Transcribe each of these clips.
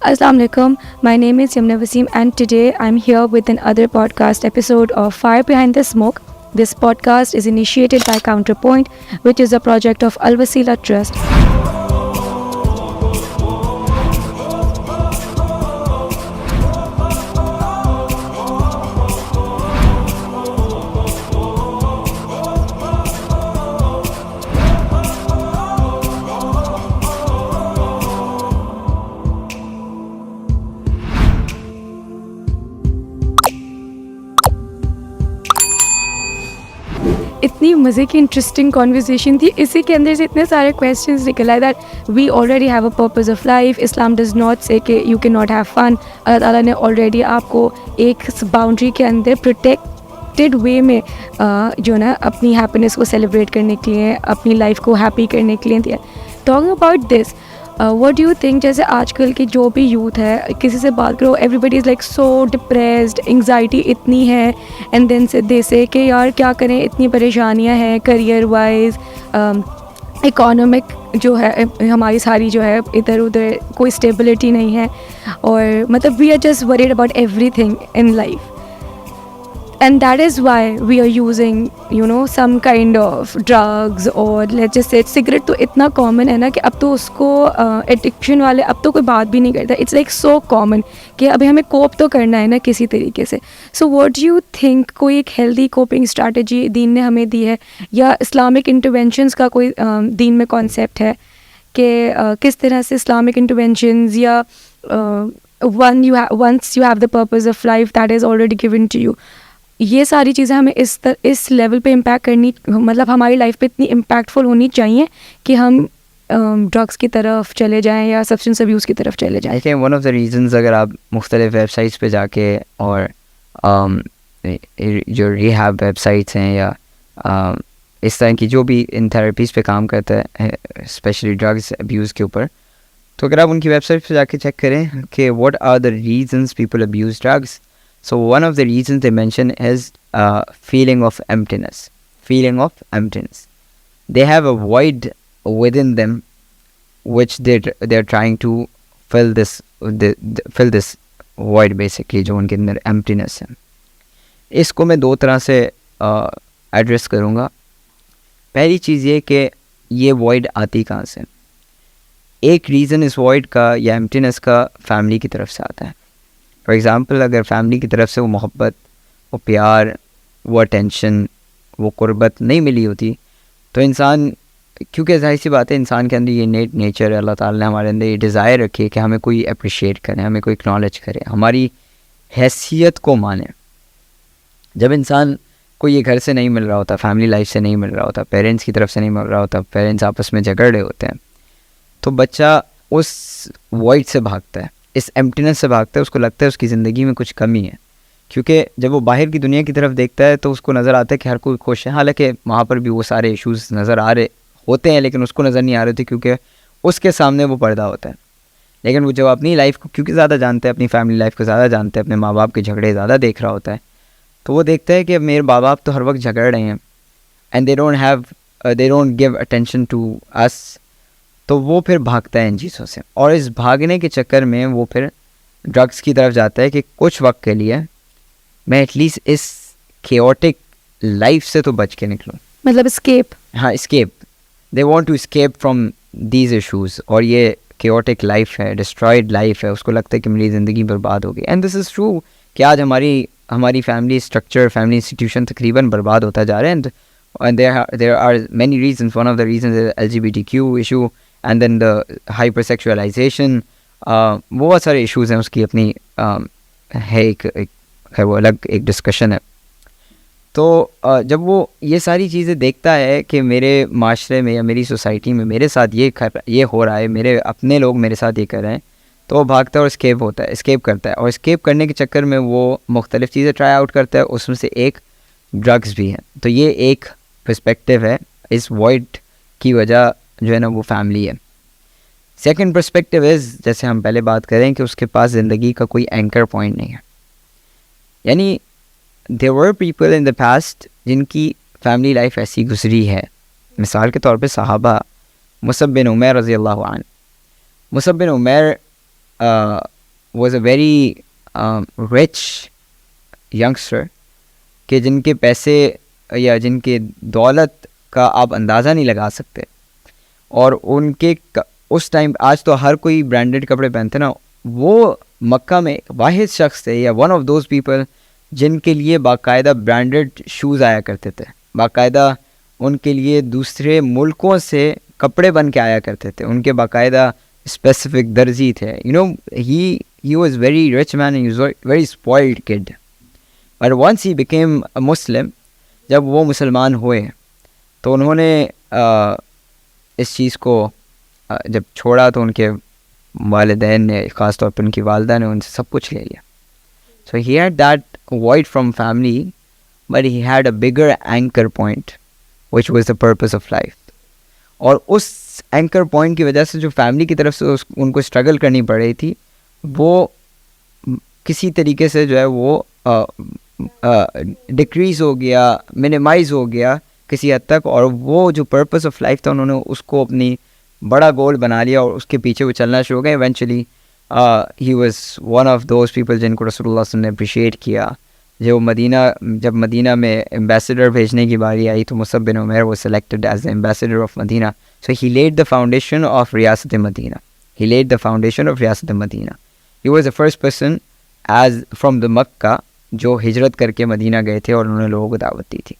Assalamu alaikum. My name is Yamna Wasim, and today I'm here with another podcast episode of Fire Behind the Smoke. This podcast is initiated by Counterpoint, which is a project of Al Wasila Trust. اتنی مزے کی interesting conversation تھی, اسی کے اندر سے اتنے سارے questions نکل آئے that we already have a purpose of life. Islam does not say کہ you can not have fun. Allah تعالیٰ نے آلریڈی آپ کو ایک باؤنڈری کے اندر پروٹیکٹیڈ وے میں جو ہے نا اپنی ہیپینس کو سیلیبریٹ کرنے کے لیے, اپنی لائف کو ہیپی کرنے کے لیے دیا. Talking about this, what do you think, جیسے آج کل کی جو بھی یوتھ ہے, کسی سے بات کرو, everybody is like so depressed, anxiety اتنی ہے, اینڈ دین سے دے سے کہ یار کیا کریں, اتنی پریشانیاں ہیں کریئر وائز, اکانومک جو ہے ہماری ساری جو ہے ادھر ادھر, کوئی اسٹیبلٹی نہیں ہے, اور مطلب we are just worried about everything in life. And that is why we are using, you know, some kind of drugs, or let's just say cigarette تو اتنا common ہے نا کہ اب تو اس کو addiction والے اب تو کوئی بات بھی نہیں کرتا. It's like so common کہ ابھی ہمیں کوپ تو کرنا ہے نا کسی طریقے سے. So what do you think, کوئی ایک healthy coping strategy دین نے ہمیں دی ہے, یا اسلامک انٹروینشنز کا کوئی دین میں کانسیپٹ ہے کہ کس طرح سے اسلامک انٹروینشنز, یا once you have the purpose of life that is already given to you, یہ ساری چیزیں ہمیں اس لیول پہ امپیکٹ کرنی, مطلب ہماری لائف پہ اتنی امپیکٹفل ہونی چاہیے کہ ہم ڈرگس کی طرف چلے جائیں یا سبسٹنس ابیوز کی طرف چلے جائیں. کہ ون آف دا ریزنز, اگر آپ مختلف ویب سائٹس پہ جا کے, اور جو ریہیب ویب سائٹس ہیں یا اس طرح کی جو بھی ان تھراپیز پہ کام کرتا ہے اسپیشلی ڈرگس ابیوز کے اوپر, تو اگر آپ ان کی ویب سائٹ پہ جا کے چیک کریں کہ what are the reasons people abuse drugs, so one of the reasons they mention is feeling of emptiness. They have a void within them which they're trying to fill this void basically, جو ان کے اندر emptiness ہے. اس کو میں دو طرح سے address کروں گا. پہلی چیز یہ کہ یہ void آتی کہاں سے. ایک ریزن اس void کا یا emptiness کا فیملی کی طرف سے آتا ہے. فار ایگزامپل, اگر فیملی کی طرف سے وہ محبت, وہ پیار, وہ اٹینشن, وہ قربت نہیں ملی ہوتی, تو انسان, کیونکہ ظاہر سی بات ہے انسان کے اندر یہ نیچر ہے, اللہ تعالیٰ نے ہمارے اندر یہ ڈیزائر رکھی ہے کہ ہمیں کوئی اپریشیٹ کرے, ہمیں کوئی اکنالج کرے, ہماری حیثیت کو مانے. جب انسان کو یہ گھر سے نہیں مل رہا ہوتا, فیملی لائف سے نہیں مل رہا ہوتا, پیرنٹس کی طرف سے نہیں مل رہا ہوتا, پیرنٹس آپس میں جھگڑ رہے ہوتے ہیں, تو بچہ اس وائڈ سے بھاگتا ہے, اس ایمپٹینس سے بھاگتا ہے. اس کو لگتا ہے اس کی زندگی میں کچھ کمی ہے, کیونکہ جب وہ باہر کی دنیا کی طرف دیکھتا ہے تو اس کو نظر آتا ہے کہ ہر کوئی خوش ہے, حالانکہ وہاں پر بھی وہ سارے ایشوز نظر آ رہے ہوتے ہیں, لیکن اس کو نظر نہیں آ رہے تھے کیونکہ اس کے سامنے وہ پردہ ہوتا ہے. لیکن وہ جب اپنی لائف کو کیونکہ زیادہ جانتا ہے, اپنی فیملی لائف کو زیادہ جانتا ہے, اپنے ماں باپ کے جھگڑے زیادہ دیکھ رہا ہوتا ہے, تو وہ دیکھتا ہے کہ میرے ماں باپ تو ہر وقت جھگڑ رہے ہیں, and they don't give attention to us. تو وہ پھر بھاگتا ہے ان چیزوں سے, اور اس بھاگنے کے چکر میں وہ پھر ڈرگس کی طرف جاتا ہے کہ کچھ وقت کے لیے میں ایٹ لیسٹ اس کیوٹک لائف سے تو بچ کے نکلوں, مطلب اسکیپ. ہاں, escape. They want to escape from these issues, اور یہ کیوٹک لائف ہے, ڈسٹرائڈ لائف ہے, اس کو لگتا ہے کہ میری زندگی برباد ہو گئی. اینڈ دس از ٹرو کہ آج ہماری فیملی اسٹرکچر, فیملی انسٹیٹیوشن تقریباً برباد ہوتا جا رہا ہے. And there are many reasons. One of the reasons is LGBTQ issue, and then the hypersexualization. بہت سارے ایشوز ہیں, اس کی اپنی ہے ایک وہ الگ ایک ڈسکشن ہے. تو جب وہ یہ ساری چیزیں دیکھتا ہے کہ میرے معاشرے میں یا میری سوسائٹی میں میرے ساتھ یہ ہو رہا ہے, میرے اپنے لوگ میرے ساتھ یہ کر رہے ہیں, تو وہ بھاگتا ہے اور اسکیپ کرتا ہے. اور اسکیپ کرنے کے چکر میں وہ مختلف چیزیں ٹرائی آؤٹ کرتا ہے, اس میں سے ایک ڈرگس بھی ہے. تو یہ ایک پرسپیکٹیو ہے, اس وائڈ کی وجہ جو ہے نا وہ فیملی ہے. سیکنڈ پرسپیکٹیو از, جیسے ہم پہلے بات کریں کہ اس کے پاس زندگی کا کوئی اینکر پوائنٹ نہیں ہے. یعنی there were people in the past جن کی فیملی لائف ایسی گزری ہے. مثال کے طور پہ صحابہ, مصعب بن عمیر رضی اللہ عنہ. Musab bin Umair was a very rich youngster کہ جن کے پیسے یا جن کے دولت کا آپ اندازہ نہیں لگا سکتے, اور ان کے اس ٹائم, آج تو ہر کوئی برانڈڈ کپڑے پہنتے نا, وہ مکہ میں واحد شخص تھے یا ون آف دوز پیپل جن کے لیے باقاعدہ برانڈڈ شوز آیا کرتے تھے, باقاعدہ ان کے لیے دوسرے ملکوں سے کپڑے بن کے آیا کرتے تھے, ان کے باقاعدہ اسپیسیفک درزی تھے. He was very rich man, he was very spoiled kid. But once he became a Muslim, جب وہ مسلمان ہوئے تو انہوں نے اس چیز کو جب چھوڑا تو ان کے والدین نے, خاص طور پر ان کی والدہ نے, ان سے سب کچھ لے لیا. So he had that void from family, but he had a bigger anchor point, which was the purpose of life. اور اس اینکر پوائنٹ کی وجہ سے جو فیملی کی طرف سے ان کو اسٹرگل کرنی پڑ رہی تھی, وہ کسی طریقے سے جو ہے وہ ڈکریز ہو گیا, منیمائز ہو گیا کسی حد تک, اور وہ جو پرپس آف لائف تھا انہوں نے اس کو اپنی بڑا گول بنا لیا اور اس کے پیچھے وہ چلنا شروع ہو گئے. Eventually he was one of those people جن کو رسول اللہ صلی اللہ علیہ وسلم نے اپریشیٹ کیا. جب مدینہ میں ایمبیسڈر بھیجنے کی باری آئی تو Musab bin Umair was selected as the ambassador of Madinah. So he laid the foundation of ریاست Madinah. He was the first person as from the Makkah جو ہجرت کر کے مدینہ گئے تھے اور انہوں نے لوگوں کو دعوت دی تھی.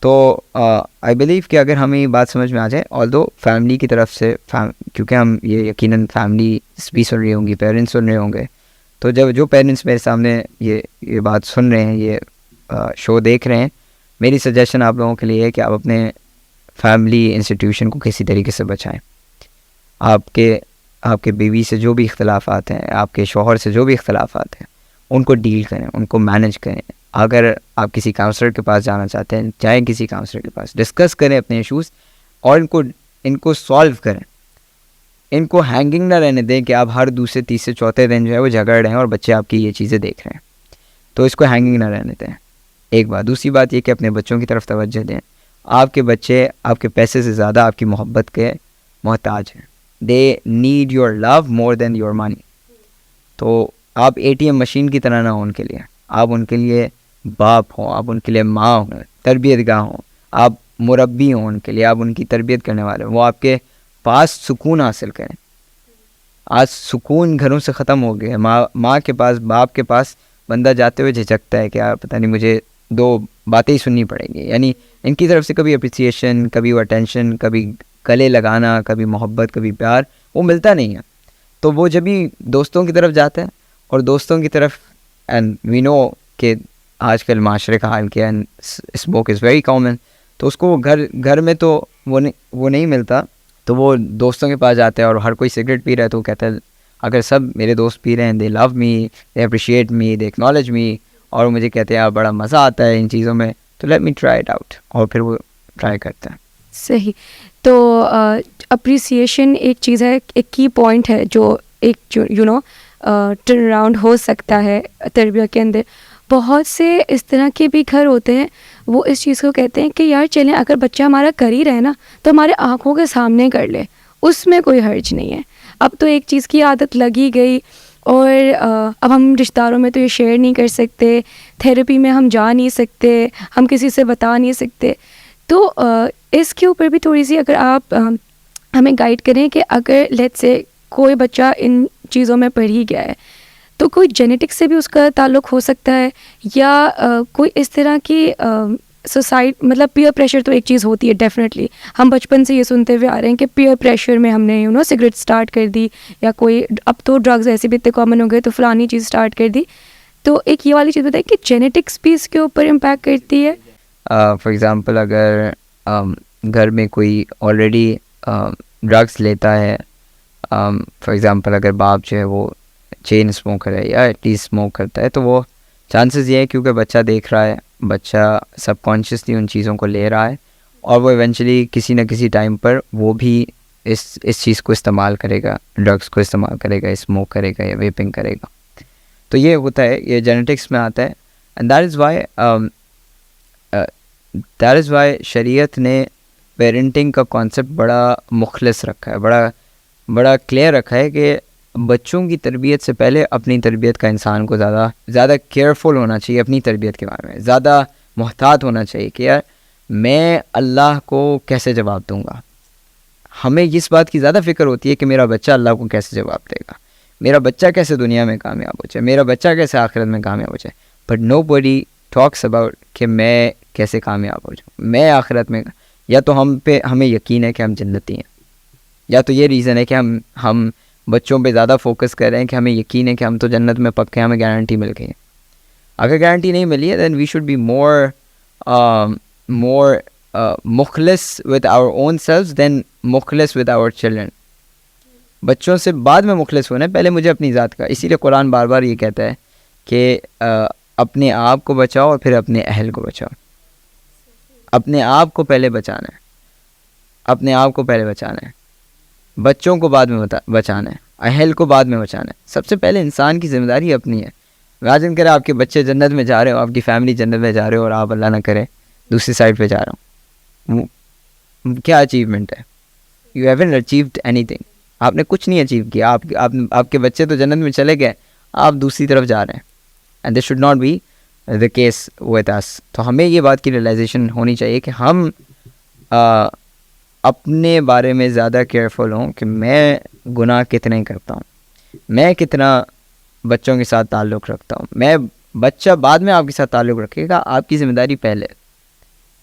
تو آئی بلیو کہ اگر ہمیں یہ بات سمجھ میں آ جائے, آلدو فیملی کی طرف سے, کیونکہ ہم یہ یقیناً فیملی بھی سن رہی ہوں گی, پیرنٹس سن رہے ہوں گے, تو جب جو پیرنٹس میرے سامنے یہ بات سن رہے ہیں, یہ شو دیکھ رہے ہیں, میری سجیشن آپ لوگوں کے لیے ہے کہ آپ اپنے فیملی انسٹیٹیوشن کو کسی طریقے سے بچائیں. آپ کے بیوی سے جو بھی اختلافات ہیں, آپ کے شوہر سے جو بھی اختلافات ہیں, ان کو ڈیل کریں, ان کو مینج کریں. اگر آپ کسی کاؤنسلر کے پاس جانا چاہتے ہیں, جائیں کسی کاؤنسلر کے پاس, ڈسکس کریں اپنے ایشوز اور ان کو سالو کریں. ان کو ہینگنگ نہ رہنے دیں کہ آپ ہر دوسرے تیسرے چوتھے دن جو ہے وہ جھگڑ رہے ہیں اور بچے آپ کی یہ چیزیں دیکھ رہے ہیں, تو اس کو ہینگنگ نہ رہنے دیں. ایک بات. دوسری بات یہ کہ اپنے بچوں کی طرف توجہ دیں. آپ کے بچے آپ کے پیسے سے زیادہ آپ کی محبت کے محتاج ہیں. They need your love more than your money. تو آپ ATM مشین کی طرح نہ ہوں ان کے لیے. آپ ان کے لیے باپ ہوں, آپ ان کے لیے ماں ہوں, تربیت گاہ ہوں, آپ مربی ہوں ان کے لیے, آپ ان کی تربیت کرنے والے ہوں. وہ آپ کے پاس سکون حاصل کریں. آج سکون گھروں سے ختم ہو گیا. ماں کے پاس, باپ کے پاس بندہ جاتے ہوئے جھجکتا ہے کہ یار پتہ نہیں مجھے 2 باتیں ہی سننی پڑیں گی. یعنی ان کی طرف سے کبھی اپریسیشن, کبھی وہ اٹینشن, کبھی گلے لگانا, کبھی محبت, کبھی پیار, وہ ملتا نہیں ہے. تو وہ جب بھی دوستوں کی طرف جاتا ہے, اور دوستوں کی طرف, اینڈ وی نو کہ آج کل معاشرے کا حال کیا ہے, اسموک از ویری کامن, تو اس کو گھر میں تو وہ نہیں ملتا, تو وہ دوستوں کے پاس جاتا ہے اور ہر کوئی سگریٹ پی رہا ہے تو وہ کہتا ہے اگر سب میرے دوست پی رہے ہیں, دے لو می, دے اپریشیٹ می, دے ایکنالج می, اور مجھے کہتے ہیں بڑا مزہ آتا ہے ان چیزوں میں, تو let me try it out, اور پھر وہ ٹرائی کرتے ہیں. صحیح. تو اپریسیشن ایک چیز ہے, ایک کی پوائنٹ ہے جو ایک ٹرن اراؤنڈ ہو سکتا ہے تربیت کے اندر. بہت سے اس طرح کے بھی گھر ہوتے ہیں, وہ اس چیز کو کہتے ہیں کہ یار چلیں اگر بچہ ہمارا کر ہی رہے نا تو ہمارے آنکھوں کے سامنے کر لے, اس میں کوئی حرج نہیں ہے. اب تو ایک چیز کی عادت لگی گئی, اور اب ہم رشتہ داروں میں تو یہ شیئر نہیں کر سکتے, تھیراپی میں ہم جا نہیں سکتے, ہم کسی سے بتا نہیں سکتے. تو اس کے اوپر بھی تھوڑی سی اگر آپ ہمیں گائیڈ کریں کہ اگر لیٹ سے کوئی بچہ ان چیزوں میں پڑ ہی گیا ہے, تو کوئی جینیٹک سے بھی اس کا تعلق ہو سکتا ہے, یا کوئی اس طرح کی مطلب پیئر پریشر تو ایک چیز ہوتی ہے ڈیفینیٹلی. ہم بچپن سے یہ سنتے ہوئے آ رہے ہیں کہ پیئر پریشر میں ہم نے سگریٹ اسٹارٹ کر دی, یا کوئی اب تو ڈرگز ایسے بھی اتنے کامن ہو گئے تو فلانی چیز اسٹارٹ کر دی. تو ایک یہ والی چیز بتائیں کہ جینیٹکس بھی اس کے اوپر امپیکٹ کرتی ہے. فار ایگزامپل اگر گھر میں کوئی آلریڈی ڈرگس لیتا ہے, فار ایگزامپل اگر باپ جو ہے وہ چین اسموکر ہے یا ایٹ لیسٹ اسموک کرتا ہے, تو وہ چانسز یہ ہے کیونکہ بچہ دیکھ رہا ہے, بچہ سب کانشیسلی ان چیزوں کو لے رہا ہے, اور وہ ایونچولی کسی نہ کسی ٹائم پر وہ بھی اس چیز کو استعمال کرے گا, ڈرگس کو استعمال کرے گا, اسموک کرے گا یا ویپنگ کرے گا. تو یہ ہوتا ہے, یہ جینیٹکس میں آتا ہے. اینڈ دیٹ از وائی شریعت نے پیرنٹنگ کا کانسیپٹ بڑا مخلص رکھا ہے, بڑا کلیئر رکھا ہے کہ بچوں کی تربیت سے پہلے اپنی تربیت کا انسان کو زیادہ کیئرفل ہونا چاہیے اپنی تربیت کے بارے میں، زیادہ محتاط ہونا چاہیے کہ یار میں اللہ کو کیسے جواب دوں گا. ہمیں اس بات کی زیادہ فکر ہوتی ہے کہ میرا بچہ اللہ کو کیسے جواب دے گا، میرا بچہ کیسے دنیا میں کامیاب ہو جائے، میرا بچہ کیسے آخرت میں کامیاب ہو جائے. But no body talks about کہ میں کیسے کامیاب ہو جاؤں، میں آخرت میں. یا تو ہمیں یقین ہے کہ ہم جنتی ہیں، یا تو یہ ریزن ہے کہ ہم بچوں پہ زیادہ فوکس کر رہے ہیں کہ ہمیں یقین ہے کہ ہم تو جنت میں پکے ہیں، ہمیں گارنٹی مل گئی ہے. اگر گارنٹی نہیں ملی ہے دین وی شوڈ بی more مخلص with our own selves than مخلص with our children. بچوں سے بعد میں مخلص ہونا ہے، پہلے مجھے اپنی ذات کا. اسی لیے قرآن بار بار یہ کہتا ہے کہ اپنے آپ کو بچاؤ اور پھر اپنے اہل کو بچاؤ. اپنے آپ کو پہلے بچانا ہے، اپنے آپ کو پہلے بچانا ہے، بچوں کو بعد میں بچانا ہے، اہل کو بعد میں بچانا ہے. سب سے پہلے انسان کی ذمہ داری اپنی ہے. امیجن کرے آپ کے بچے جنت میں جا رہے ہو، آپ کی فیملی جنت میں جا رہے ہو، اور آپ اللہ نہ کرے دوسری سائڈ پہ جا رہا ہوں. کیا اچیومنٹ ہے؟ You haven't achieved anything. آپ نے کچھ نہیں اچیو کیا. آپ کے بچے تو جنت میں چلے گئے، آپ دوسری طرف جا رہے ہیں. And this should not be the case with us. تو ہمیں یہ بات کی ریئلائزیشن ہونی چاہیے کہ ہم اپنے بارے میں زیادہ کیئرفل ہوں کہ میں گناہ کتنے کرتا ہوں، میں کتنا بچوں کے ساتھ تعلق رکھتا ہوں. میں بچہ بعد میں آپ کے ساتھ تعلق رکھے گا، آپ کی ذمہ داری پہلے،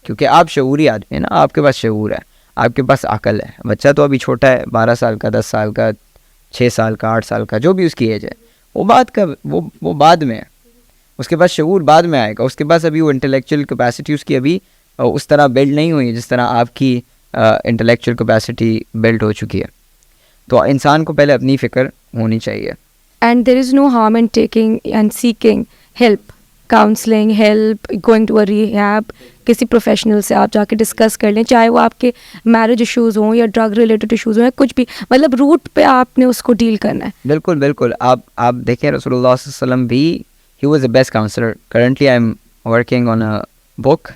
کیونکہ آپ شعوری آدمی ہیں نا، آپ کے پاس شعور ہے، آپ کے پاس عقل ہے. بچہ تو ابھی چھوٹا ہے، 12 سال کا، 10 سال کا، 6 سال کا، 8 سال کا، جو بھی اس کی ایج ہے، وہ بعد میں ہے. اس کے پاس شعور بعد میں آئے گا. اس کے پاس ابھی وہ انٹلیکچوئل کیپیسٹی اس کی ابھی اس طرح بلڈ نہیں ہوئی جس طرح آپ کی انٹلیکچوئل کیپیسٹی بلڈ ہو چکی ہے. تو انسان کو پہلے اپنی فکر ہونی چاہیے. And there is no harm in taking and seeking help, counselling, help, going to a rehab. کسی پروفیشنل سے آپ جا کے ڈسکس کر لیں، چاہے وہ آپ کے میرج ایشوز ہوں یا ڈرگ ریلیٹڈ ایشوز ہوں یا کچھ بھی، مطلب روٹ پہ آپ نے اس کو ڈیل کرنا ہے. بالکل بالکل. آپ دیکھیں رسول اللہ صلی اللہ علیہ وسلم بھی he was the best counselor. Currently I'm working on a book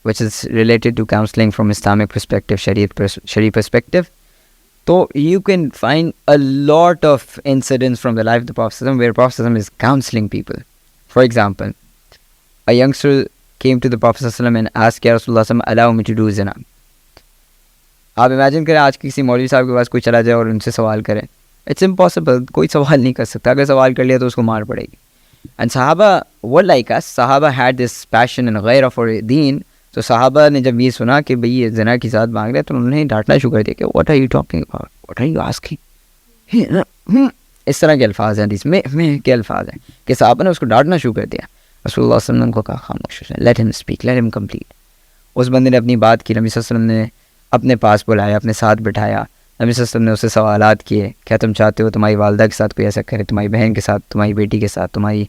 which is related to counseling from Islamic perspective, Shariah perspective. So you can find a lot of incidents from the life of the Prophet where Prophet is counseling people. For example, a youngster came to the Prophet and asked, Ya Rasulullah, allow me to do zina. آپ imagine کریں آج کسی مولوی صاحب کے پاس کوئی چلا جائے اور ان سے سوال کرے. It's impossible. کوئی سوال نہیں کر سکتا. اگر سوال کر لیا تو اس کو مار پڑے گی. اینڈ صحابہ were like us. صحابہ had this passion and غیرہ for دین. تو صحابہ نے جب یہ سنا کہ بھئی یہ زنا کی ذات مانگ رہے تو انہوں نے ڈانٹنا شروع کر دیا کہ what are you talking about, what are you asking. اس طرح کے الفاظ ہیں حدیث میں کے الفاظ ہیں کہ صحابہ نے اس کو ڈانٹنا شروع کر دیا. رسول اللہ صلی اللہ علیہ وسلم کو کہا خاموش ہے، let him speak, let him complete. اس بندے نے اپنی بات کی. نبی صلی اللہ علیہ وسلم نے اپنے پاس بلایا، اپنے ساتھ بٹھایا. نبی صلی اللہ علیہ وسلم نے اسے سوالات کیے. کیا تم چاہتے ہو تمہاری والدہ کے ساتھ کوئی ایسا کرے، تمہاری بہن کے ساتھ، تمہاری بیٹی کے ساتھ، تمہاری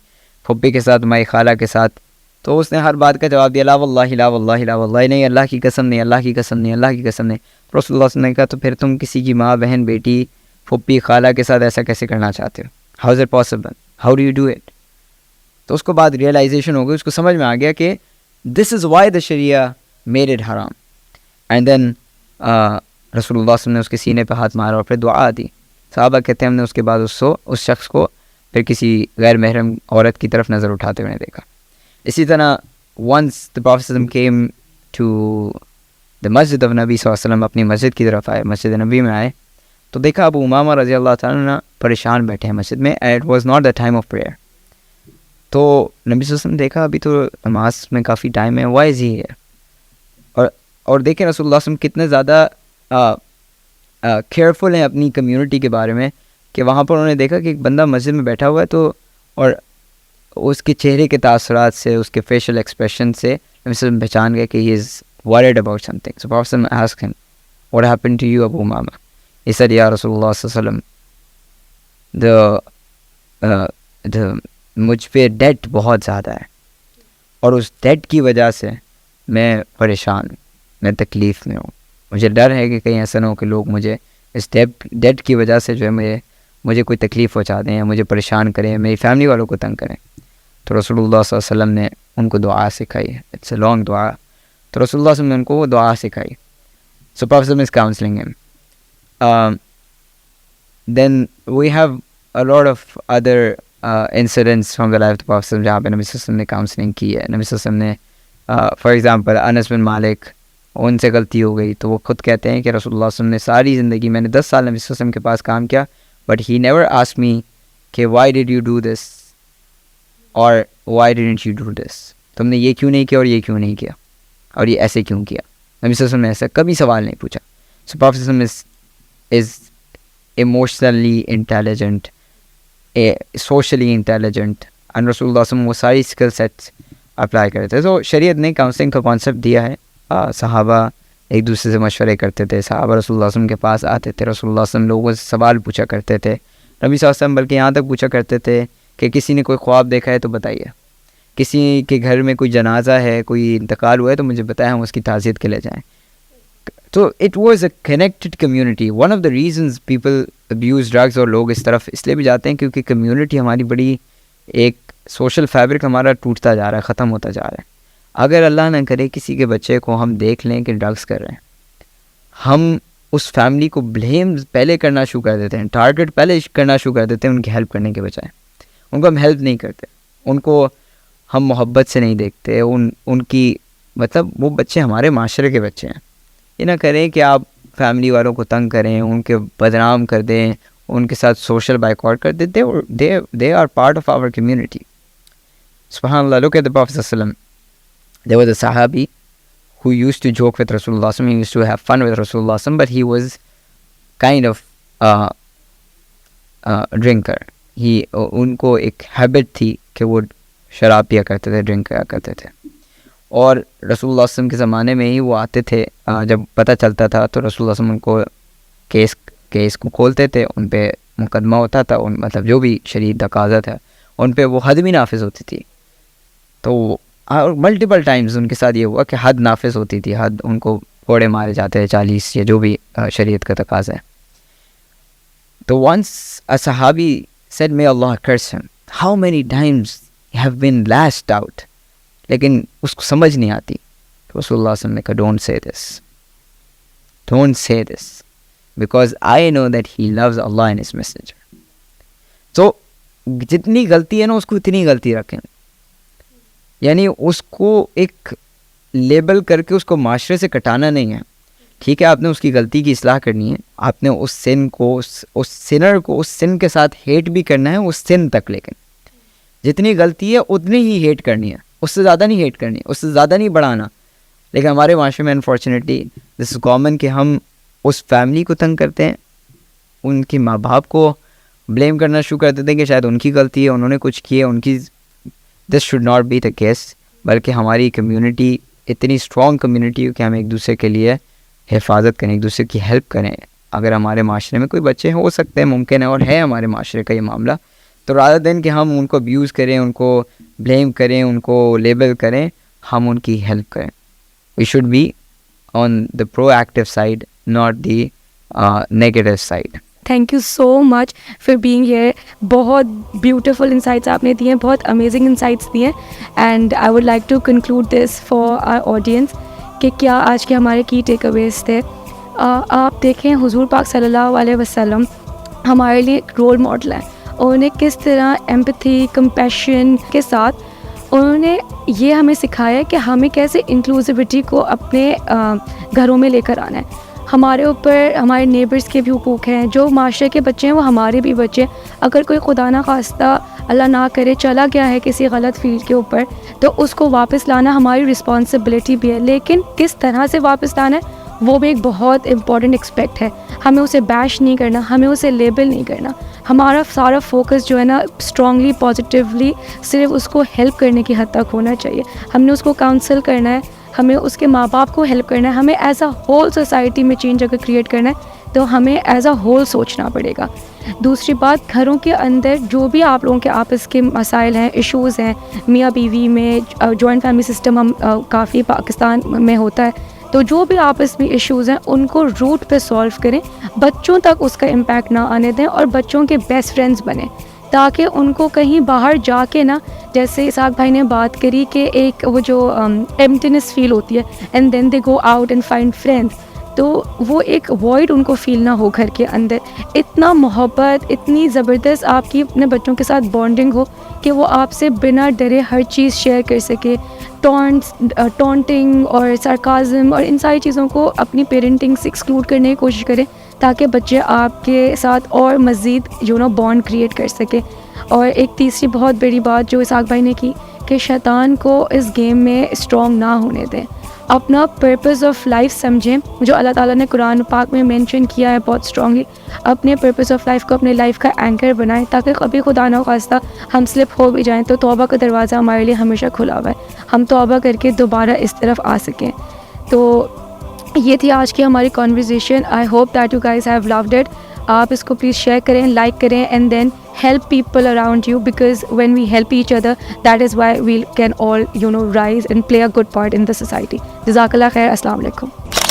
پھپھی کے ساتھ، تمہاری خالہ کے ساتھ؟ تو اس نے ہر بات کا جواب دیا، لا واللہ لا واللہ لا واللہ، نہیں اللہ کی قسم نہیں، اللہ کی قسم نہیں، اللہ کی قسم نہیں. رسول اللہ صلی اللہ علیہ وسلم نے کہا تو پھر تم کسی کی ماں، بہن، بیٹی، پھپھی، خالہ کے ساتھ ایسا کیسے کرنا چاہتے ہو؟ How is it possible, how do you do it? تو اس کو بعد ریئلائزیشن ہو گئی، اس کو سمجھ میں آ گیا کہ this is why the sharia made it haram. And then رسول اللہ صلی اللہ علیہ وسلم نے اس کے سینے پہ ہاتھ مارا اور پھر دعا دی. صحابہ کہتے ہیں ہم نے اس کے بعد اس شخص کو پھر کسی غیر محرم عورت کی طرف نظر اٹھاتے ہوئے دیکھا. اسی طرح once the Prophet came to the Masjid of نبی صلی اللہ علیہ وسلم، اپنی مسجد کی طرف آئے، مسجد نبی میں آئے تو دیکھا ابو امامہ رضی اللہ تعالیٰ عنہ پریشان بیٹھے ہیں مسجد میں. and it was not the time of prayer. تو نبی صلی اللہ علیہ وسلم دیکھا ابھی تو نماز میں کافی ٹائم ہے، why is he here؟ اور دیکھیں رسول اللہ صلی اللہ علیہ وسلم کتنے زیادہ کیئرفل ہیں اپنی کمیونٹی کے بارے میں کہ وہاں پر انہوں نے دیکھا کہ ایک بندہ مسجد میں بیٹھا ہوا ہے تو اور اس کے چہرے کے تاثرات سے، اس کے فیشل ایکسپریشن سے نبی صلی اللہ علیہ وسلم پہچان گئے کہ he is worried about something. So Prophet asked him, what happened to you Abu Umama? He said, Ya Rasulullah sallallahu alaihi wasallam, مجھ پہ ڈیٹ بہت زیادہ ہے اور اس ڈیٹ کی وجہ سے میں پریشان ہوں، میں تکلیف میں ہوں. مجھے ڈر ہے کہ کہیں ایسا نہ ہو کہ لوگ مجھے اس ڈیٹ کی وجہ سے جو ہے مجھے کوئی تکلیف پہنچا دیں یا مجھے پریشان کریں، میری فیملی والوں کو تنگ کریں. تو رسول اللہ صلی اللہ علیہ وسلم نے ان کو دعا سکھائی. اٹس اے لانگ دعا. تو رسول اللہ صلی اللہ علیہ وسلم نے ان کو وہ دعا سکھائی. سو پروفیٹ از کاؤنسلنگ ہم. then we have a lot of other incidents from the life of the Prophet جہاں پہ نبی صلی اللہ علیہ وسلم نے کاؤنسلنگ کی ہے. نبی صلی اللہ علیہ وسلم نے فار ایگزامپل انس بن مالک, ان سے غلطی ہو گئی تو وہ خود کہتے ہیں کہ رسول اللہ صلی اللہ علیہ وسلم نے ساری زندگی, میں نے 10 سال نبی صلی اللہ علیہ وسلم کے پاس کام کیا, but he never ask me کہ why did you do this اور why didn't you do this, تم نے یہ کیوں نہیں کیا اور یہ کیوں نہیں کیا اور یہ ایسے کیوں کیا. نبی صلی اللہ علیہ وسلم نے ایسا کبھی سوال نہیں پوچھا. سو پروفیٹ صلی اللہ علیہ وسلم is emotionally intelligent, socially intelligent, and رسول اللہ صلی اللہ علیہ وسلم وہ ساری اسکل سیٹس اپلائی کرتے. تو شریعت نے کاؤنسلنگ کا کانسیپٹ دیا ہے. صحابہ ایک دوسرے سے مشورے کرتے تھے, صحابہ رسول اللہ صلی اللہ علیہ وسلم کے پاس آتے تھے, رسول اللہ صلی اللہ علیہ وسلم لوگوں سے سوال پوچھا کرتے تھے. نبی صلی اللہ علیہ وسلم بلکہ یہاں تک پوچھا کرتے تھے کہ کسی نے کوئی خواب دیکھا ہے تو بتائیے, کسی کے گھر میں کوئی جنازہ ہے, کوئی انتقال ہوا ہے تو مجھے بتائیں, ہم اس کی تعزیت کے لے جائیں. تو it was a connected community. One of the reasons people abuse drugs, اور لوگ اس طرف اس لیے بھی جاتے ہیں کیونکہ کمیونٹی ہماری بڑی, ایک سوشل فیبرک ہمارا ٹوٹتا جا رہا ہے, ختم ہوتا جا رہا ہے. اگر اللہ نہ کرے کسی کے بچے کو ہم دیکھ لیں کہ ڈرگز کر رہے ہیں, ہم اس فیملی کو بلیم پہلے کرنا شروع کر دیتے ہیں, ٹارگٹ پہلے کرنا شروع کر دیتے ہیں ان کی ہیلپ کرنے کے بجائے. ان کو ہم ہیلپ نہیں کرتے, ان کو ہم محبت سے نہیں دیکھتے. ان کی مطلب وہ بچے ہمارے معاشرے کے بچے ہیں. یہ نہ کریں کہ آپ فیملی والوں کو تنگ کریں, ان کے بدنام کر دیں, ان کے ساتھ سوشل بائیکاٹ کر دیں. they are part of our community. سبحان اللہ. Look at the Prophet sallallahu alaihi wasallam. There was a Sahabi who used to joke with Rasulullah sallallahu alaihi wasallam. He used to have fun with Rasulullah sallallahu alaihi wasallam, but he was kind of drinker. ان کو ایک habit تھی کہ وہ شراب پیا کرتے تھے, ڈرنک کیا کرتے تھے. اور رسول اللہ صلی اللہ علیہ وسلم کے زمانے میں ہی وہ آتے تھے, جب پتہ چلتا تھا تو رسول اللہ صلی اللہ علیہ وسلم کو کیس کو کھولتے تھے, ان پہ مقدمہ ہوتا تھا, ان مطلب جو بھی شریعت تقاضا تھا ان پہ وہ حد بھی نافذ ہوتی تھی. تو ملٹیپل ٹائمز ان کے ساتھ یہ ہوا کہ حد نافذ ہوتی تھی, حد ان کو کوڑے مارے جاتے تھے 40 یا جو بھی شریعت کا تقاضا ہے. تو once a Sahabi said, may Allah curse him, how many times you have been lashed out, لیکن اس کو سمجھ نہیں آتی. رسول اللہ صلی اللہ علیہ وسلم نے کہا don't say this because I know that he loves Allah and his messenger. تو جتنی غلطی ہے نا اس کو اتنی غلطی رکھیں, یعنی اس کو ایک لیبل کر کے اس کو معاشرے سے کٹانا نہیں ہے. ٹھیک ہے, آپ نے اس کی غلطی کی اصلاح کرنی ہے, آپ نے اس سن کو, اس سنر کو اس سن کے ساتھ ہیٹ بھی کرنا ہے اس سن تک, لیکن جتنی غلطی ہے اتنی ہی ہیٹ کرنی ہے, اس سے زیادہ نہیں ہیٹ کرنی, اس سے زیادہ نہیں بڑھانا. لیکن ہمارے معاشرے میں انفارچونیٹلی دس از کامن کہ ہم اس فیملی کو تنگ کرتے ہیں, ان کے ماں باپ کو بلیم کرنا شروع کر دیتے ہیں کہ شاید ان کی غلطی ہے, انہوں نے کچھ کیا, ان کی. This should not be the case, بلکہ ہماری کمیونٹی اتنی اسٹرانگ کمیونٹی ہو کہ ہم ایک دوسرے کے لیے حفاظت کریں, ایک دوسرے کی ہیلپ کریں. اگر ہمارے معاشرے میں کوئی بچے ہو سکتے ہیں, ممکن ہے, اور ہے ہمارے معاشرے کا یہ معاملہ, تو رادر دین کہ ہم ان کو ابیوز کریں, ان کو بلیم کریں, ان کو لیبل کریں, ہم ان کی ہیلپ کریں. We should be on the proactive side, not the negative side. Thank you so much for being here. بہت بیوٹیفل انسائٹس آپ نے دیے ہیں, بہت امیزنگ انسائٹس دیے ہیں. And I would like to conclude this for our audience کہ کیا آج کے ہمارے کی ٹیک اویز تھے. آپ دیکھیں حضور پاک صلی اللہ علیہ وسلم ہمارے لیے ایک رول ماڈل ہیں. انہوں نے کس طرح ایمپتھی, کمپیشن کے ساتھ انہوں نے یہ ہمیں سکھایا کہ ہمیں کیسے انکلوزیوٹی کو اپنے گھروں میں لے کر آنا ہے. ہمارے اوپر ہمارے نیبرز کے بھی حقوق ہیں, جو معاشرے کے بچے ہیں وہ ہمارے بھی بچے ہیں. اگر کوئی خدا نہ خواستہ اللہ نہ کرے چلا گیا ہے کسی غلط فیلڈ کے اوپر, تو اس کو واپس لانا ہماری رسپانسبلٹی بھی ہے. لیکن کس طرح سے واپس لانا ہے وہ بھی ایک بہت امپورٹنٹ ایکسپیکٹ ہے. ہمیں اسے بیش نہیں کرنا, ہمیں اسے لیبل نہیں کرنا. ہمارا سارا فوکس جو ہے نا اسٹرانگلی پازیٹیولی صرف اس کو ہیلپ کرنے کی حد تک ہونا چاہیے. ہم نے اس کو کاؤنسل کرنا ہے, ہمیں اس کے ماں باپ کو ہیلپ کرنا ہے. ہمیں ایز اے ہول سوسائٹی میں چینج اگر کریٹ کرنا ہے تو ہمیں ایز اے ہول سوچنا پڑے گا. دوسری بات, گھروں کے اندر جو بھی آپ لوگوں کے آپس کے مسائل ہیں, ایشوز ہیں, میاں بیوی میں جوائنٹ فیملی سسٹم ہم کافی پاکستان میں ہوتا ہے, تو جو بھی آپس میں ایشوز ہیں ان کو روٹ پہ سولو کریں, بچوں تک اس کا امپیکٹ نہ آنے دیں, اور بچوں کے بیسٹ فرینڈز بنیں, تاکہ ان کو کہیں باہر جا کے نا, جیسے اسحاق بھائی نے بات کری کہ ایک وہ جو ایمٹینس فیل ہوتی ہے, and then they go out and find friends. تو وہ ایک وائڈ ان کو فیل نہ ہو گھر کے اندر. اتنا محبت, اتنی زبردست آپ کی اپنے بچوں کے ساتھ بانڈنگ ہو کہ وہ آپ سے بنا ڈرے ہر چیز شیئر کر سکے. ٹونٹنگ اور سارکازم اور ان ساری چیزوں کو اپنی پیرنٹنگ سے ایکسکلوڈ کرنے کی کوشش کریں تاکہ بچے آپ کے ساتھ اور مزید بانڈ کریٹ کر سکے. اور ایک تیسری بہت بڑی بات جو اسحاق بھائی نے کی کہ شیطان کو اس گیم میں اسٹرانگ نہ ہونے دیں. اپنا پرپز آف لائف سمجھیں, جو اللہ تعالیٰ نے قرآن پاک میں مینشن کیا ہے بہت اسٹرانگلی. اپنے پرپز آف لائف کو اپنے لائف کا اینکر بنائیں تاکہ کبھی خدا نہ خواستہ ہم سلپ ہو بھی جائیں تو توبہ کا دروازہ ہمارے لیے ہمیشہ کھلا ہوا ہے, ہم توبہ کر کے دوبارہ اس طرف آ سکیں. تو یہ تھی آج کی ہماری conversation. I hope that you guys have loved it. آپ اس کو پلیز شیئر کریں, لائک کریں, and then help people around you, because when we help each other, that is why we can all rise and play a good part in the society. Jazakallah khair. Assalamu alaikum.